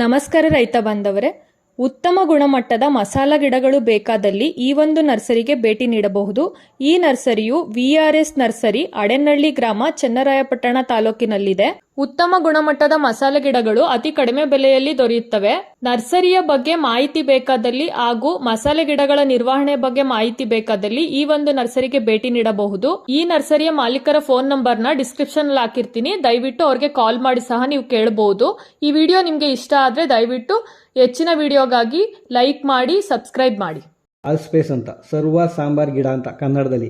ನಮಸ್ಕಾರ ರೈತ ಬಾಂಧವರೇ, ಉತ್ತಮ ಗುಣಮಟ್ಟದ ಮಸಾಲ ಗಿಡಗಳು ಬೇಕಾದಲ್ಲಿ ಈ ಒಂದು ನರ್ಸರಿಗೆ ಭೇಟಿ ನೀಡಬಹುದು. ಈ ನರ್ಸರಿಯು ವಿಆರ್ಎಸ್ ನರ್ಸರಿ, ಅಡೆನಹಳ್ಳಿ ಗ್ರಾಮ, ಚನ್ನರಾಯಪಟ್ಟಣ ತಾಲೂಕಿನಲ್ಲಿದೆ. ಉತ್ತಮ ಗುಣಮಟ್ಟದ ಮಸಾಲೆ ಗಿಡಗಳು ಅತಿ ಕಡಿಮೆ ಬೆಲೆಯಲ್ಲಿ ದೊರೆಯುತ್ತವೆ. ನರ್ಸರಿಯ ಬಗ್ಗೆ ಮಾಹಿತಿ ಬೇಕಾದಲ್ಲಿ ಹಾಗೂ ಮಸಾಲೆ ಗಿಡಗಳ ನಿರ್ವಹಣೆ ಬಗ್ಗೆ ಮಾಹಿತಿ ಬೇಕಾದಲ್ಲಿ ಈ ಒಂದು ನರ್ಸರಿಗೆ ಭೇಟಿ ನೀಡಬಹುದು. ಈ ನರ್ಸರಿಯ ಮಾಲೀಕರ ಫೋನ್ ನಂಬರ್ನ ಡಿಸ್ಕ್ರಿಪ್ಷನ್ ಅಲ್ಲಿ ಹಾಕಿರ್ತೀನಿ. ದಯವಿಟ್ಟು ಅವ್ರಿಗೆ ಕಾಲ್ ಮಾಡಿ ಸಹ ನೀವು ಕೇಳಬಹುದು. ಈ ವಿಡಿಯೋ ನಿಮಗೆ ಇಷ್ಟ ಆದ್ರೆ ದಯವಿಟ್ಟು ಹೆಚ್ಚಿನ ವಿಡಿಯೋಗಾಗಿ ಲೈಕ್ ಮಾಡಿ, ಸಬ್ಸ್ಕ್ರೈಬ್ ಮಾಡಿ. ಆಲ್ ಸ್ಪೇಸ್ ಅಂತ ಸರ್ವ ಸಾಂಬಾರ್ ಗಿಡ ಅಂತ ಕನ್ನಡದಲ್ಲಿ,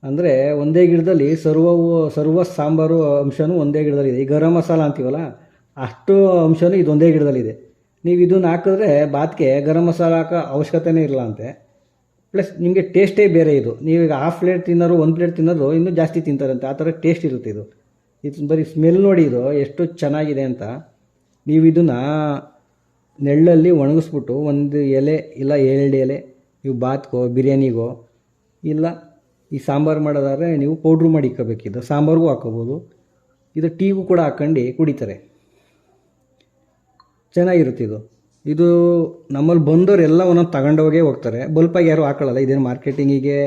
ಅಂದರೆ ಒಂದೇ ಗಿಡದಲ್ಲಿ ಸರ್ವ ಸಾಂಬಾರು ಅಂಶನೂ ಒಂದೇ ಗಿಡದಲ್ಲಿದೆ. ಈ ಗರಂ ಮಸಾಲ ಅಂತೀವಲ್ಲ, ಅಷ್ಟು ಅಂಶನೂ ಇದೊಂದೇ ಗಿಡದಲ್ಲಿದೆ. ನೀವು ಇದನ್ನು ಹಾಕಿದ್ರೆ ಬಾತ್ಗೆ ಗರಂ ಮಸಾಲ ಹಾಕೋ ಅವಶ್ಯಕತೆನೇ ಇಲ್ಲ ಅಂತೆ. ಪ್ಲಸ್ ನಿಮಗೆ ಟೇಸ್ಟೇ ಬೇರೆ. ಇದು ನೀವೀಗ ಹಾಫ್ ಪ್ಲೇಟ್ ತಿನ್ನೋರು 1 ಪ್ಲೇಟ್ ತಿನ್ನೋರು ಇನ್ನೂ ಜಾಸ್ತಿ ತಿಂತಾರಂತೆ, ಆ ಥರ ಟೇಸ್ಟ್ ಇರುತ್ತೆ. ಇದು ಬರೀ ಸ್ಮೆಲ್ ನೋಡಿ ಇದು ಎಷ್ಟು ಚೆನ್ನಾಗಿದೆ ಅಂತ. ನೀವು ಇದನ್ನು ನೆಳ್ಳಲ್ಲಿ ಒಣಗಿಸ್ಬಿಟ್ಟು 1 ಎಲೆ ಇಲ್ಲ 2 ಎಲೆ ನೀವು ಬಾತ್ಗೋ, ಬಿರಿಯಾನಿಗೋ, ಇಲ್ಲ ಈ ಸಾಂಬಾರು ಮಾಡೋದಾದ್ರೆ ನೀವು ಪೌಡ್ರು ಮಾಡಿ ಇಕ್ಕೋಬೇಕಿದ್ದು, ಸಾಂಬಾರಿಗೂ ಹಾಕೋಬೋದು. ಇದು ಟೀಗೂ ಕೂಡ ಹಾಕ್ಕೊಂಡು ಕುಡಿತಾರೆ, ಚೆನ್ನಾಗಿರುತ್ತೆ. ಇದು ನಮ್ಮಲ್ಲಿ ಬಂದವರು ಎಲ್ಲ ಒಂದೊಂದು ತಗೊಂಡೋಗೇ ಹೋಗ್ತಾರೆ. ಬಲ್ಪಾಗಿ ಯಾರು ಹಾಕೊಳ್ಳಲ್ಲ. ಇದೇನು ಮಾರ್ಕೆಟಿಂಗಿಗೆ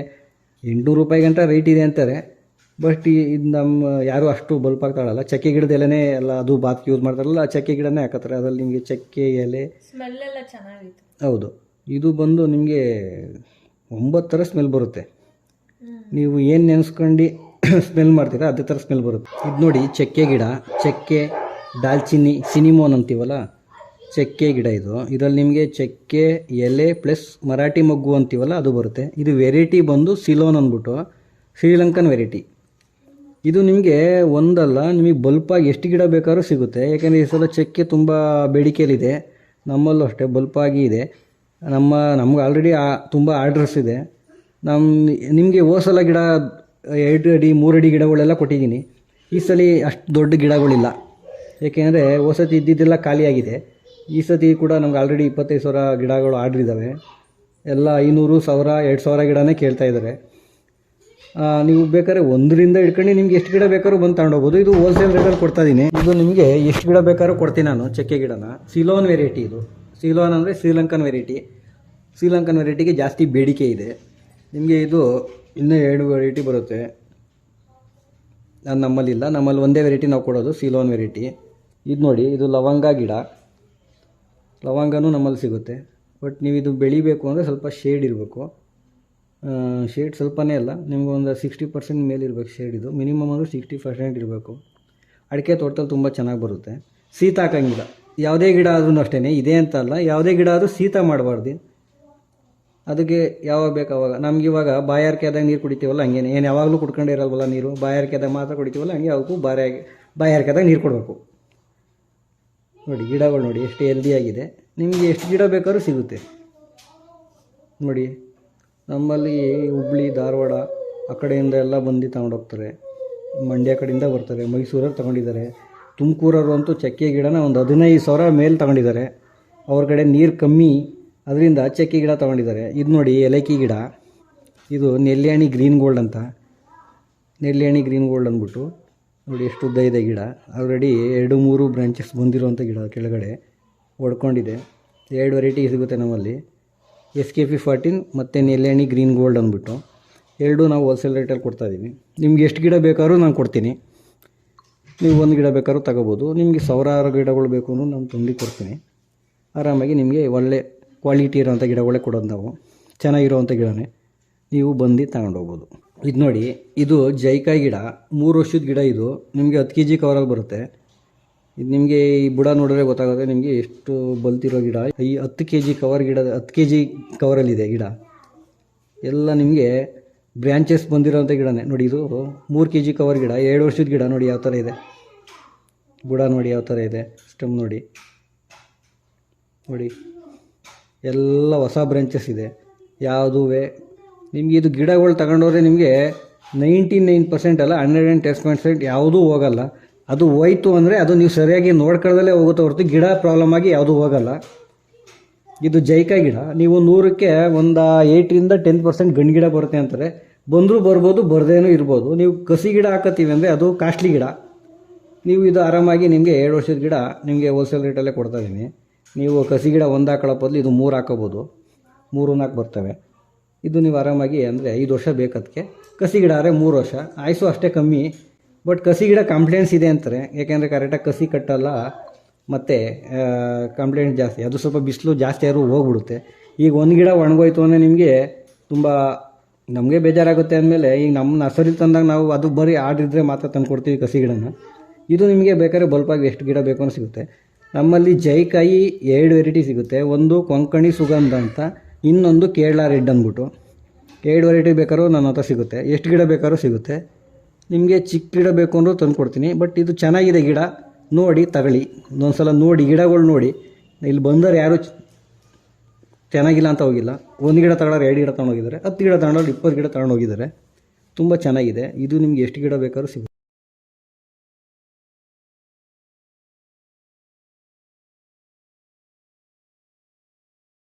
800 ರೂಪಾಯಿ ಗಂಟ ರೇಟ್ ಇದೆ ಅಂತಾರೆ. ಬಟ್ ಇದು ನಮ್ಮ ಯಾರು ಅಷ್ಟು ಬಲ್ಪಾಗಿ ತಗೊಳ್ಳಲ್ಲ. ಚಕ್ಕೆ ಗಿಡದ ಎಲೆನೇ ಎಲ್ಲ, ಅದು ಬಾತ್ಗೆ ಯೂಸ್ ಮಾಡ್ತಾರಲ್ಲ, ಚಕ್ಕೆ ಗಿಡನೇ ಹಾಕತ್ತಾರೆ. ಅದರಲ್ಲಿ ನಿಮಗೆ ಚಕ್ಕೆ ಎಲೆ ಸ್ಮೆಲ್ ಎಲ್ಲ ಚೆನ್ನಾಗಿತ್ತು. ಹೌದು, ಇದು ಬಂದು ನಿಮಗೆ 9 ಥರ ಸ್ಮೆಲ್ ಬರುತ್ತೆ. ನೀವು ಏನು ನೆನೆಸ್ಕೊಂಡು ಸ್ಮೆಲ್ ಮಾಡ್ತೀರಾ ಅದೇ ಥರ ಸ್ಮೆಲ್ ಬರುತ್ತೆ. ಇದು ನೋಡಿ, ಚಕ್ಕೆ ಗಿಡ, ಚಕ್ಕೆ, ದಾಲ್ಚಿನ್ನಿ, ಸಿನಿಮೋನ್ ಅಂತೀವಲ್ಲ, ಚಕ್ಕೆ ಗಿಡ ಇದು. ಇದರಲ್ಲಿ ನಿಮಗೆ ಚಕ್ಕೆ ಎಲೆ ಪ್ಲಸ್ ಮರಾಠಿ ಮೊಗ್ಗು ಅಂತೀವಲ್ಲ ಅದು ಬರುತ್ತೆ. ಇದು ವೆರೈಟಿ ಬಂದು ಸಿಲೋನ್ ಅಂದ್ಬಿಟ್ಟು ಶ್ರೀಲಂಕನ್ ವೆರೈಟಿ. ಇದು ನಿಮಗೆ ಒಂದಲ್ಲ, ನಿಮಗೆ ಬಲ್ಪಾಗಿ ಎಷ್ಟು ಗಿಡ ಬೇಕಾದ್ರೂ ಸಿಗುತ್ತೆ. ಯಾಕೆಂದರೆ ಈ ಸಲ ಚಕ್ಕೆ ತುಂಬ ಬೇಡಿಕೆಯಲ್ಲಿದೆ. ನಮ್ಮಲ್ಲೂ ಅಷ್ಟೇ ಬಲ್ಪಾಗಿ ಇದೆ. ನಮ್ಗೆ ಆಲ್ರೆಡಿ ತುಂಬ ಆರ್ಡ್ರಸ್ ಇದೆ. ನಿಮಗೆ ಹೋಸಲ ಗಿಡ 2 ಅಡಿ 3 ಅಡಿ ಗಿಡಗಳೆಲ್ಲ ಕೊಟ್ಟಿದ್ದೀನಿ. ಈ ಸಲ ಅಷ್ಟು ದೊಡ್ಡ ಗಿಡಗಳಿಲ್ಲ, ಏಕೆಂದರೆ ಹೊಸತಿ ಇದ್ದಿದ್ದೆಲ್ಲ ಖಾಲಿಯಾಗಿದೆ. ಈ ಸತಿ ಕೂಡ ನಮ್ಗೆ ಆಲ್ರೆಡಿ 25,000 ಗಿಡಗಳು ಆರ್ಡ್ರ್ ಇದ್ದಾವೆ. ಎಲ್ಲ 500, 1000, 2000 ಗಿಡನೇ ಕೇಳ್ತಾ ಇದ್ದಾರೆ. ನೀವು ಬೇಕಾದ್ರೆ 1ರಿಂದ ಹಿಡ್ಕೊಂಡು ನಿಮ್ಗೆ ಎಷ್ಟು ಗಿಡ ಬೇಕಾದ್ರೂ ಬಂದು ತಗೊಂಡೋಗ್ಬೋದು. ಇದು ಹೋಲ್ಸೇಲ್ ರೇಟಲ್ಲಿ ಕೊಡ್ತಾ ಇದ್ದೀನಿ. ಇದು ನಿಮಗೆ ಎಷ್ಟು ಗಿಡ ಬೇಕಾದ್ರೂ ಕೊಡ್ತೀನಿ ನಾನು. ಚಕ್ಕೆ ಗಿಡನ ಸಿಲೋನ್ ವೆರೈಟಿ. ಇದು ಸಿಲೋನ್ ಅಂದರೆ ಶ್ರೀಲಂಕನ್ ವೆರೈಟಿ. ಶ್ರೀಲಂಕನ್ ವೆರೈಟಿಗೆ ಜಾಸ್ತಿ ಬೇಡಿಕೆ ಇದೆ. ನಿಮಗೆ ಇದು ಇನ್ನೂ 2 ವೆರೈಟಿ ಬರುತ್ತೆ. ನಮ್ಮಲ್ಲಿಲ್ಲ, ನಮ್ಮಲ್ಲಿ ಒಂದೇ ವೆರೈಟಿ ನಾವು ಕೊಡೋದು, ಸಿಲೋನ್ ವೆರೈಟಿ. ಇದು ನೋಡಿ, ಇದು ಲವಂಗ ಗಿಡ. ಲವಂಗನೂ ನಮ್ಮಲ್ಲಿ ಸಿಗುತ್ತೆ. ಬಟ್ ನೀವು ಇದು ಬೆಳಿಬೇಕು ಅಂದರೆ ಸ್ವಲ್ಪ ಶೇಡ್ ಇರಬೇಕು. ಶೇಡ್ ಸ್ವಲ್ಪನೇ ಅಲ್ಲ, ನಿಮ್ಗೆ ಒಂದು 60% ಮೇಲೆ ಇರಬೇಕು ಶೇಡ್. ಇದು ಮಿನಿಮಮ್ ಅಂದರೆ 60% ಇರಬೇಕು. ಅಡಿಕೆ ತೋಟದಲ್ಲಿ ತುಂಬ ಚೆನ್ನಾಗಿ ಬರುತ್ತೆ. ಶೀತ ಹಾಕೋಂಗಿಲ್ಲ. ಯಾವುದೇ ಗಿಡ ಆದ್ರೂ ಅಷ್ಟೇ, ಇದೆ ಅಂತ ಅಲ್ಲ, ಯಾವುದೇ ಗಿಡ ಆದರೂ ಶೀತ ಮಾಡಬಾರ್ದು. ಅದಕ್ಕೆ ಯಾವಾಗ ಬೇಕು ಅವಾಗ. ನಮಗಿವಾಗ ಬಾಯಾರಿಕೆ ಆದಾಗ ನೀರು ಕುಡಿತೀವಲ್ಲ, ಹಂಗೇನೆ. ಏನು ಯಾವಾಗಲೂ ಕುಡ್ಕೊಂಡೇ ಇರಲ್ವಲ್ಲ ನೀರು, ಬಾಯಾರಿಕೆ ಆದಾಗ ಮಾತ್ರ ಕುಡಿತೀವಲ್ಲ, ಹಂಗೆ ಅವಕ್ಕೂ ಬಾಯಾರಿಕೆ ಆದಾಗ ನೀರು ಕೊಡಬೇಕು. ನೋಡಿ ಗಿಡಗಳು ನೋಡಿ ಎಷ್ಟು ಹೆಲ್ದಿಯಾಗಿದೆ. ನಿಮಗೆ ಎಷ್ಟು ಗಿಡ ಬೇಕಾದ್ರೂ ಸಿಗುತ್ತೆ ನೋಡಿ. ನಮ್ಮಲ್ಲಿ ಹುಬ್ಳಿ, ಧಾರವಾಡ ಆ ಕಡೆಯಿಂದ ಎಲ್ಲ ಬಂದು ತಗೊಂಡೋಗ್ತಾರೆ. ಮಂಡ್ಯ ಕಡೆಯಿಂದ ಬರ್ತಾರೆ, ಮೈಸೂರಲ್ಲಿ ತಗೊಂಡಿದ್ದಾರೆ. ತುಮಕೂರವರು ಅಂತೂ ಚಕ್ಕೆ ಗಿಡನ ಒಂದು 15,000 ಮೇಲೆ ತಗೊಂಡಿದ್ದಾರೆ. ಅವ್ರ ಕಡೆ ನೀರು ಕಮ್ಮಿ, ಅದರಿಂದ ಚಕ್ಕೆ ಗಿಡ ತೊಗೊಂಡಿದ್ದಾರೆ. ಇದು ನೋಡಿ ಏಲಕ್ಕಿ ಗಿಡ. ಇದು ನೆಲ್ಯಾಣಿ ಗ್ರೀನ್ ಗೋಲ್ಡ್ ಅಂತ, ನೆಲ್ಯಾಣಿ ಗ್ರೀನ್ ಗೋಲ್ಡ್ ಅಂದ್ಬಿಟ್ಟು ನೋಡಿ ಎಷ್ಟು ಉದ್ದ ಇದೆ ಗಿಡ. ಆಲ್ರೆಡಿ 2-3 ಬ್ರಾಂಚಸ್ ಬಂದಿರೋವಂಥ ಗಿಡ ಕೆಳಗಡೆ ಒಡ್ಕೊಂಡಿದೆ. 2 ವೆರೈಟಿ ಸಿಗುತ್ತೆ ನಮ್ಮಲ್ಲಿ, SKP 14 ಮತ್ತು ನೆಲ್ಯಾಣಿ ಗ್ರೀನ್ ಗೋಲ್ಡ್ ಅಂದ್ಬಿಟ್ಟು. 2 ನಾವು ಹೋಲ್ಸೇಲ್ ರೇಟಲ್ಲಿ ಕೊಡ್ತಾಯಿದ್ದೀವಿ. ನಿಮ್ಗೆ ಎಷ್ಟು ಗಿಡ ಬೇಕಾದ್ರೂ ನಾನು ಕೊಡ್ತೀನಿ. ನೀವು 1 ಗಿಡ ಬೇಕಾದ್ರೂ ತಗೋಬೋದು. ನಿಮಗೆ 1000 ಗಿಡಗಳು ಬೇಕು ಅನ್ನೋ ನಾನು ತಂದು ಕೊಡ್ತೀನಿ. ಆರಾಮಾಗಿ ನಿಮಗೆ ಒಳ್ಳೆ ಕ್ವಾಲಿಟಿ ಇರೋವಂಥ ಗಿಡಗಳೇ ಕೊಡೋದು ನಾವು. ಚೆನ್ನಾಗಿರೋವಂಥ ಗಿಡನೇ ನೀವು ಬಂದು ತಗೊಂಡೋಗ್ಬೋದು. ಇದು ನೋಡಿ, ಇದು ಜೈಕಾಯಿ ಗಿಡ, 3 ವರ್ಷದ ಗಿಡ. ಇದು ನಿಮಗೆ 10 kg ಕವರಲ್ಲಿ ಬರುತ್ತೆ. ಇದು ನಿಮಗೆ ಈ ಬುಡ ನೋಡಿದ್ರೆ ಗೊತ್ತಾಗುತ್ತೆ ನಿಮಗೆ ಎಷ್ಟು ಬಲ್ತಿರೋ ಗಿಡ. ಈ 10 kg ಕವರ್ ಗಿಡ, 10 kg ಕವರಲ್ಲಿದೆ ಗಿಡ ಎಲ್ಲ. ನಿಮಗೆ ಬ್ರ್ಯಾಂಚಸ್ ಬಂದಿರೋಂಥ ಗಿಡನೇ ನೋಡಿ. ಇದು 3 kg ಕವರ್ ಗಿಡ, 2 ವರ್ಷದ ಗಿಡ. ನೋಡಿ ಯಾವ ಥರ ಇದೆ ಬುಡ, ನೋಡಿ ಯಾವ ಥರ ಇದೆ. ಸ್ಟೆಮ್ ನೋಡಿ ಎಲ್ಲ ಹೊಸ ಬ್ರಾಂಚಸ್ ಇದೆ. ಯಾವುದೂ ನಿಮಗೆ ಇದು ಗಿಡಗಳು ತಗೊಂಡೋದ್ರೆ ನಿಮಗೆ 99% ಅಲ್ಲ 110% ಯಾವುದೂ ಹೋಗಲ್ಲ. ಅದು ಹೋಯ್ತು ಅಂದರೆ ಅದು ನೀವು ಸರಿಯಾಗಿ ನೋಡ್ಕೊಳ್ಳದಲ್ಲೇ ಹೋಗುತ್ತೆ ಹೊರತು ಗಿಡ ಪ್ರಾಬ್ಲಮ್ ಆಗಿ ಯಾವುದೂ ಹೋಗಲ್ಲ. ಇದು ಜೈಕಾಯಿ ಗಿಡ. ನೀವು 100ಕ್ಕೆ ಒಂದು 8ರಿಂದ 10% ಗಂಡು ಗಿಡ ಬರುತ್ತೆ ಅಂತಾರೆ. ಬಂದರೂ ಬರ್ಬೋದು, ಬರ್ದೇನೂ ಇರ್ಬೋದು. ನೀವು ಕಸಿ ಗಿಡ ಹಾಕತ್ತೀವಿ ಅಂದರೆ ಅದು ಕಾಸ್ಟ್ಲಿ ಗಿಡ. ನೀವು ಇದು ಆರಾಮಾಗಿ ನಿಮಗೆ 7 ವರ್ಷದ ಗಿಡ ನಿಮಗೆ ಹೋಲ್ಸೇಲ್ ರೇಟಲ್ಲೇ ಕೊಡ್ತಾ ಇದ್ದೀನಿ. ನೀವು ಕಸಿ ಗಿಡ ಒಂದು ಹಾಕೊಳ್ಳೋ ಬದಲು ಇದು 3 ಹಾಕೋಬೋದು, 3-4 ಬರ್ತವೆ. ಇದು ನೀವು ಆರಾಮಾಗಿ ಅಂದರೆ 5 ವರ್ಷ ಬೇಕದಕ್ಕೆ. ಕಸಿ ಗಿಡ ಆದರೆ 3 ವರ್ಷ, ಆಯುಸ್ಸು ಅಷ್ಟೇ ಕಮ್ಮಿ. ಬಟ್ ಕಸಿ ಗಿಡ ಕಂಪ್ಲೇಂಟ್ಸ್ ಇದೆ ಅಂತಾರೆ, ಯಾಕೆಂದರೆ ಕರೆಕ್ಟಾಗಿ ಕಸಿ ಕಟ್ಟಲ್ಲ ಮತ್ತು ಕಂಪ್ಲೇಂಟ್ ಜಾಸ್ತಿ, ಅದು ಸ್ವಲ್ಪ ಬಿಸಿಲು ಜಾಸ್ತಿ ಆದರೂ ಹೋಗ್ಬಿಡುತ್ತೆ. ಈಗ ಒಂದು ಗಿಡ ಒಣಗೋಯ್ತು ಅಂದರೆ ನಿಮಗೆ ತುಂಬ ನಮಗೆ ಬೇಜಾರಾಗುತ್ತೆ. ಅಂದಮೇಲೆ ಈಗ ನಮ್ಮ ನರ್ಸರಿ ತಂದಾಗ ನಾವು ಅದು ಬರೀ ಆರ್ಡ್ರಿದ್ರೆ ಮಾತ್ರ ತಂದು ಕೊಡ್ತೀವಿ ಕಸಿ ಗಿಡನ. ಇದು ನಿಮಗೆ ಬೇಕಾದ್ರೆ ಬಲ್ಪಾಗಿ ಎಷ್ಟು ಗಿಡ ಬೇಕು ಅಂತ ಸಿಗುತ್ತೆ. ನಮ್ಮಲ್ಲಿ ಜೈಕಾಯಿ 2 ವೆರೈಟಿ ಸಿಗುತ್ತೆ. ಒಂದು ಕೊಂಕಣಿ ಸುಗಂಧ ಅಂತ, ಇನ್ನೊಂದು ಕೇರಳ ರೆಡ್ ಅಂದ್ಬಿಟ್ಟು. 2 ವೆರೈಟಿ ಬೇಕಾದ್ರೂ ನನ್ನ ಹತ್ರ ಸಿಗುತ್ತೆ, ಎಷ್ಟು ಗಿಡ ಬೇಕಾದ್ರೂ ಸಿಗುತ್ತೆ. ನಿಮಗೆ ಚಿಕ್ಕ ಗಿಡ ಬೇಕು ಅಂದರೂ ತಂದು ಕೊಡ್ತೀನಿ. ಬಟ್ ಇದು ಚೆನ್ನಾಗಿದೆ ಗಿಡ, ನೋಡಿ ತಗೊಳ್ಳಿ. ಒಂದೊಂದು ಸಲ ನೋಡಿ ಗಿಡಗಳು ನೋಡಿ. ಇಲ್ಲಿ ಬಂದವರು ಯಾರು ಚೆನ್ನಾಗಿಲ್ಲ ಅಂತ ಹೋಗಿಲ್ಲ. 1 ಗಿಡ ತಗೊಳ್ಳೋರು 2 ಗಿಡ ತೊಗೊಂಡೋಗಿದ್ದಾರೆ, 10 ಗಿಡ ತಗೊಂಡೋರು 20 ಗಿಡ ತೊಗೊಂಡೋಗಿದ್ದಾರೆ. ತುಂಬ ಚೆನ್ನಾಗಿದೆ ಇದು. ನಿಮ್ಗೆ ಎಷ್ಟು ಗಿಡ ಬೇಕಾದ್ರೂ ಸಿಗುತ್ತೆ.